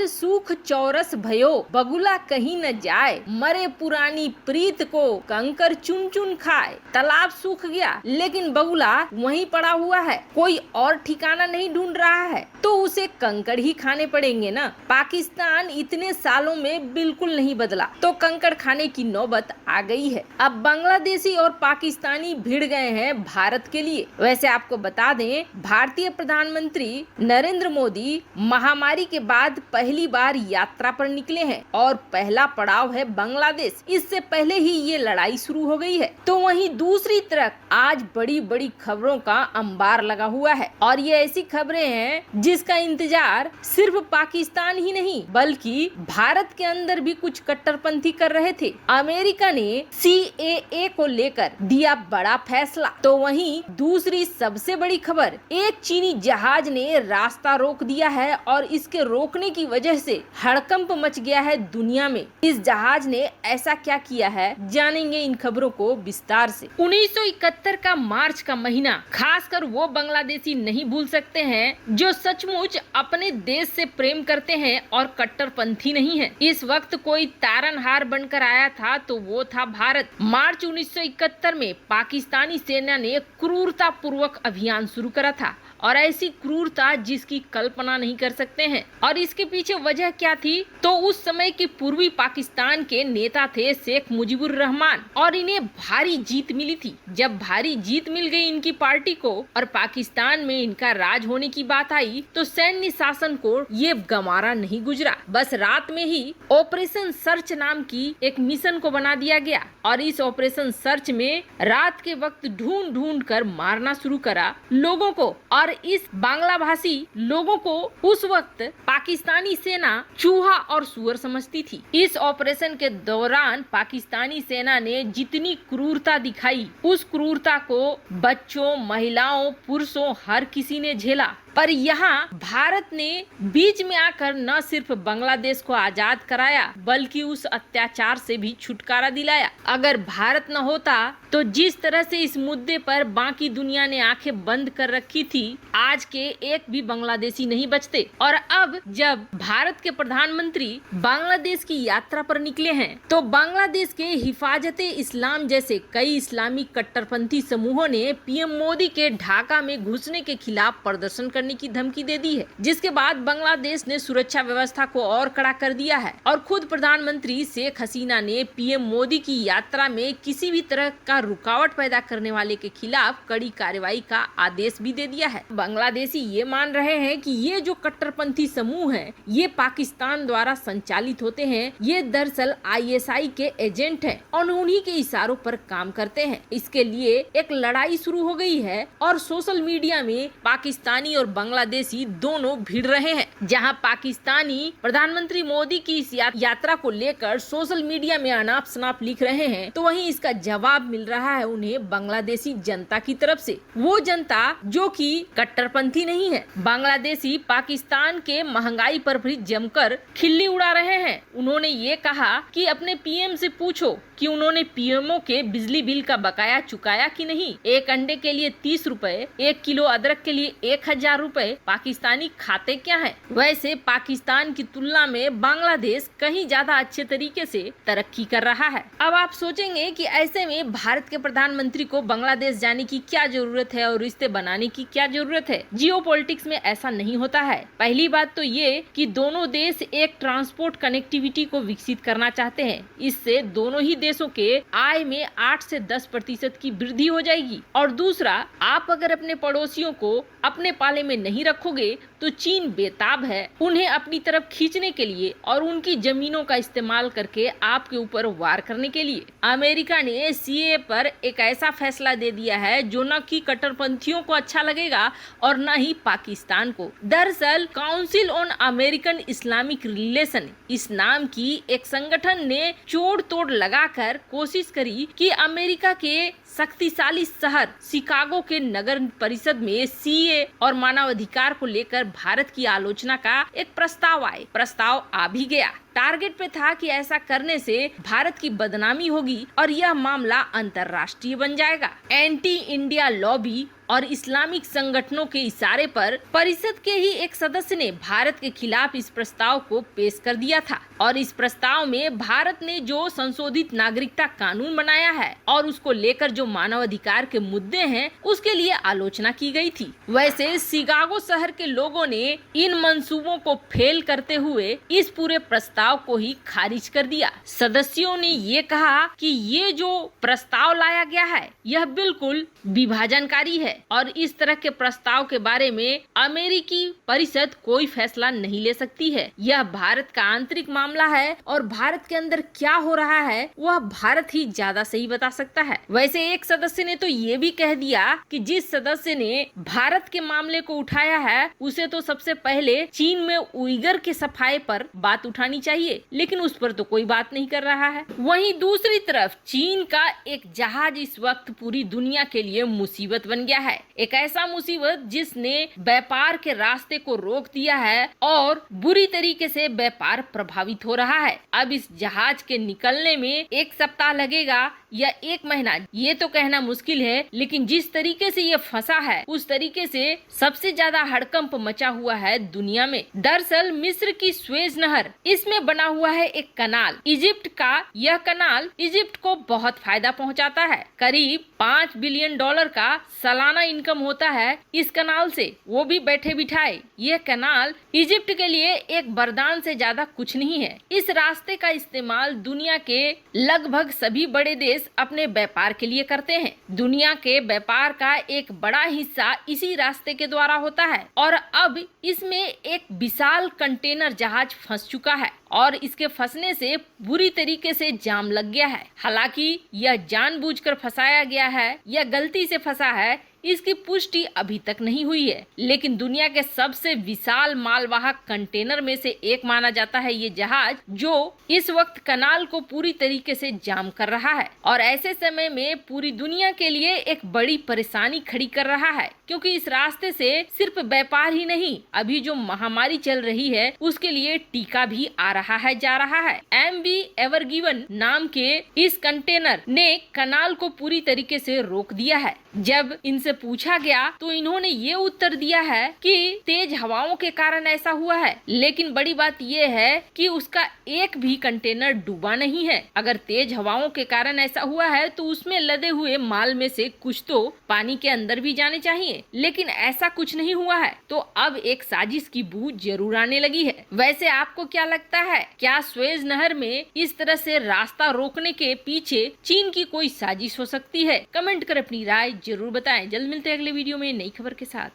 सूख चौरस भयो, बगुला कहीं न जाए, मरे पुरानी प्रीत को कंकर चुन चुन खाए। तालाब सूख गया लेकिन बगुला वहीं पड़ा हुआ है, कोई और ठिकाना नहीं ढूंढ रहा है, तो उसे कंकड़ ही खाने पड़ेंगे ना। पाकिस्तान इतने सालों में बिल्कुल नहीं बदला, तो कंकड़ खाने की नौबत आ गई है। अब बांग्लादेशी और पाकिस्तानी भिड़ गए हैं भारत के लिए। वैसे आपको बता दें, भारतीय प्रधानमंत्री नरेंद्र मोदी महामारी के बाद पहली बार यात्रा पर निकले हैं और पहला पड़ाव है बांग्लादेश। इससे पहले ही ये लड़ाई शुरू हो गई है। तो वहीं दूसरी तरफ आज बड़ी बड़ी खबरों का अंबार लगा हुआ है और ये ऐसी खबरें हैं जिसका इंतजार सिर्फ पाकिस्तान ही नहीं बल्कि भारत के अंदर भी कुछ कट्टरपंथी कर रहे थे। अमेरिका ने CAA को लेकर दिया बड़ा फैसला, तो वहीं दूसरी सबसे बड़ी खबर, एक चीनी जहाज ने रास्ता रोक दिया है और इसके रोकने की वजह से हड़कंप मच गया है दुनिया में। इस जहाज ने ऐसा क्या किया है, जानेंगे इन खबरों को विस्तार से। 1971 का मार्च का महीना खासकर वो बांग्लादेशी नहीं भूल सकते हैं जो सचमुच अपने देश से प्रेम करते हैं और कट्टरपंथी नहीं है। इस वक्त कोई तारनहार बनकर आया था तो वो था भारत। मार्च 1971 में पाकिस्तानी सेना ने क्रूरता पूर्वक अभियान शुरू करा था और ऐसी क्रूरता जिसकी कल्पना नहीं कर सकते हैं। और इसके पीछे वजह क्या थी, तो उस समय के पूर्वी पाकिस्तान के नेता थे शेख मुजीबुर रहमान और इन्हें भारी जीत मिली थी। जब भारी जीत मिल गई इनकी पार्टी को और पाकिस्तान में इनका राज होने की बात आई तो सैन्य शासन को ये गंवारा नहीं गुजरा। बस रात में ही ऑपरेशन सर्च नाम की एक मिशन को बना दिया गया और इस ऑपरेशन सर्च में रात के वक्त ढूंढ ढूंढ कर मारना शुरू करा लोगों को। और इस बांग्ला भाषी लोगों को उस वक्त पाकिस्तानी सेना चूहा और सुअर समझती थी। इस ऑपरेशन के दौरान पाकिस्तानी सेना ने जितनी क्रूरता दिखाई, उस क्रूरता को बच्चों, महिलाओं, पुरुषों हर किसी ने झेला। पर यहाँ भारत ने बीच में आकर न सिर्फ बांग्लादेश को आजाद कराया बल्कि उस अत्याचार से भी छुटकारा दिलाया। अगर भारत न होता तो जिस तरह से इस मुद्दे पर बाकी दुनिया ने आंखें बंद कर रखी थी, आज के एक भी बांग्लादेशी नहीं बचते। और अब जब भारत के प्रधानमंत्री बांग्लादेश की यात्रा पर निकले हैं तो बांग्लादेश के हिफाजते इस्लाम जैसे कई इस्लामी कट्टरपंथी समूहों ने PM मोदी के ढाका में घुसने के खिलाफ प्रदर्शन करने की धमकी दे दी है, जिसके बाद बांग्लादेश ने सुरक्षा व्यवस्था को और कड़ा कर दिया है और खुद प्रधानमंत्री शेख हसीना ने PM मोदी की यात्रा में किसी भी तरह का रुकावट पैदा करने वाले के खिलाफ कड़ी कार्रवाई का आदेश भी दे दिया है। बांग्लादेशी ये मान रहे हैं कि ये जो कट्टरपंथी समूह हैं, ये पाकिस्तान द्वारा संचालित होते हैं। ये दरअसल ISI के एजेंट हैं और उन्हीं के इशारों पर काम करते हैं। इसके लिए एक लड़ाई शुरू हो गई है और सोशल मीडिया में पाकिस्तानी और बांग्लादेशी दोनों भिड़ रहे हैं। जहां पाकिस्तानी प्रधानमंत्री मोदी की इस यात्रा को लेकर सोशल मीडिया में अनाप शनाप लिख रहे हैं, तो वहीं इसका जवाब मिल रहा है उन्हें बांग्लादेशी जनता की तरफ से। वो जनता जो कि कट्टरपंथी नहीं है। बांग्लादेशी पाकिस्तान के महंगाई पर भी जमकर खिल्ली उड़ा रहे हैं। उन्होंने ये कहा कि अपने PM से पूछो कि उन्होंने PMO के बिजली बिल का बकाया चुकाया कि नहीं। एक अंडे के लिए 30 रुपए, 1 किलो अदरक के लिए 1000 रुपए पाकिस्तानी खाते क्या है। वैसे पाकिस्तान की तुलना में बांग्लादेश कहीं ज्यादा अच्छे तरीके से तरक्की कर रहा है। अब आप सोचेंगे कि ऐसे में भारत के प्रधानमंत्री को बांग्लादेश जाने की क्या जरूरत है और रिश्ते बनाने की क्या जरूरत है। जियोपॉलिटिक्स में ऐसा नहीं होता है। पहली बात तो ये कि दोनों देश एक ट्रांसपोर्ट कनेक्टिविटी को विकसित करना चाहते हैं। इससे दोनों ही देशों के आय में 8 से 10% की वृद्धि हो जाएगी। और दूसरा, आप अगर अपने पड़ोसियों को अपने पाले में नहीं रखोगे तो चीन बेताब है उन्हें अपनी तरफ खींचने के लिए और उनकी जमीनों का इस्तेमाल करके आपके ऊपर वार करने के लिए। अमेरिका ने CAA पर एक ऐसा फैसला दे दिया है जो न कि कट्टरपंथियों को अच्छा लगेगा और न ही पाकिस्तान को। दरअसल council on American Islamic relation इस नाम की एक संगठन ने जोड़ तोड़ लगाकर कोशिश करी कि अमेरिका के शक्तिशाली शहर शिकागो के नगर परिषद में CAA और मानवाधिकार को लेकर भारत की आलोचना का एक प्रस्ताव आए। प्रस्ताव आ भी गया। टारगेट पे था कि ऐसा करने से भारत की बदनामी होगी और यह मामला अंतर्राष्ट्रीय बन जाएगा। एंटी इंडिया लॉबी और इस्लामिक संगठनों के इशारे पर परिषद के ही एक सदस्य ने भारत के खिलाफ इस प्रस्ताव को पेश कर दिया था और इस प्रस्ताव में भारत ने जो संशोधित नागरिकता कानून बनाया है और उसको लेकर जो मानवाधिकार के मुद्दे हैं उसके लिए आलोचना की गई थी। वैसे शिकागो शहर के लोगों ने इन मंसूबों को फेल करते हुए इस पूरे प्रस्ताव को ही खारिज कर दिया। सदस्यों ने ये कहा कि ये जो प्रस्ताव लाया गया है यह बिल्कुल विभाजनकारी है और इस तरह के प्रस्ताव के बारे में अमेरिकी परिषद कोई फैसला नहीं ले सकती है। यह भारत का आंतरिक मामला है और भारत के अंदर क्या हो रहा है वह भारत ही ज्यादा सही बता सकता है। वैसे एक सदस्य ने तो ये भी कह दिया कि जिस सदस्य ने भारत के मामले को उठाया है उसे तो सबसे पहले चीन में उइगर के सफाई पर बात उठानी चाहिए, लेकिन उस पर तो कोई बात नहीं कर रहा है। वहीं दूसरी तरफ चीन का एक जहाज इस वक्त पूरी दुनिया के लिए मुसीबत बन गया है। एक ऐसा मुसीबत जिसने व्यापार के रास्ते को रोक दिया है और बुरी तरीके से व्यापार प्रभावित हो रहा है। अब इस जहाज के निकलने में 1 सप्ताह लगेगा या 1 महीना ये तो कहना मुश्किल है, लेकिन जिस तरीके से ये फंसा है उस तरीके से सबसे ज्यादा हड़कंप मचा हुआ है दुनिया में। दरअसल मिस्र की स्वेज नहर, इसमें बना हुआ है एक कनाल। इजिप्ट का यह कनाल इजिप्ट को बहुत फायदा पहुंचाता है। करीब $5 बिलियन का सालाना इनकम होता है इस कनाल से, वो भी बैठे बिठाए। यह कनाल इजिप्ट के लिए एक वरदान से ज्यादा कुछ नहीं है। इस रास्ते का इस्तेमाल दुनिया के लगभग सभी बड़े देश अपने व्यापार के लिए करते हैं। दुनिया के व्यापार का एक बड़ा हिस्सा इसी रास्ते के द्वारा होता है और अब इसमें एक विशाल कंटेनर जहाज फंस चुका है और इसके फंसने से बुरी तरीके से जाम लग गया है। हालांकि यह जानबूझकर फंसाया गया है या गलती से फंसा है इसकी पुष्टि अभी तक नहीं हुई है, लेकिन दुनिया के सबसे विशाल मालवाहक कंटेनर में से एक माना जाता है ये जहाज, जो इस वक्त कनाल को पूरी तरीके से जाम कर रहा है और ऐसे समय में पूरी दुनिया के लिए एक बड़ी परेशानी खड़ी कर रहा है, क्योंकि इस रास्ते से सिर्फ व्यापार ही नहीं, अभी जो महामारी चल रही है उसके लिए टीका भी आ रहा है जा रहा है। MV एवर गिवन नाम के इस कंटेनर ने कनाल को पूरी तरीके से रोक दिया है। जब इनसे पूछा गया तो इन्होंने ये उत्तर दिया है कि तेज हवाओं के कारण ऐसा हुआ है, लेकिन बड़ी बात ये है कि उसका एक भी कंटेनर डूबा नहीं है। अगर तेज हवाओं के कारण ऐसा हुआ है तो उसमें लदे हुए माल में से कुछ तो पानी के अंदर भी जाने चाहिए, लेकिन ऐसा कुछ नहीं हुआ है। तो अब एक साजिश की बू जरूर आने लगी है। वैसे आपको क्या लगता है, क्या स्वेज नहर में इस तरह से रास्ता रोकने के पीछे चीन की कोई साजिश हो सकती है? कमेंट कर अपनी राय जरूर बताएं। जल्द मिलते हैं अगले वीडियो में नई खबर के साथ।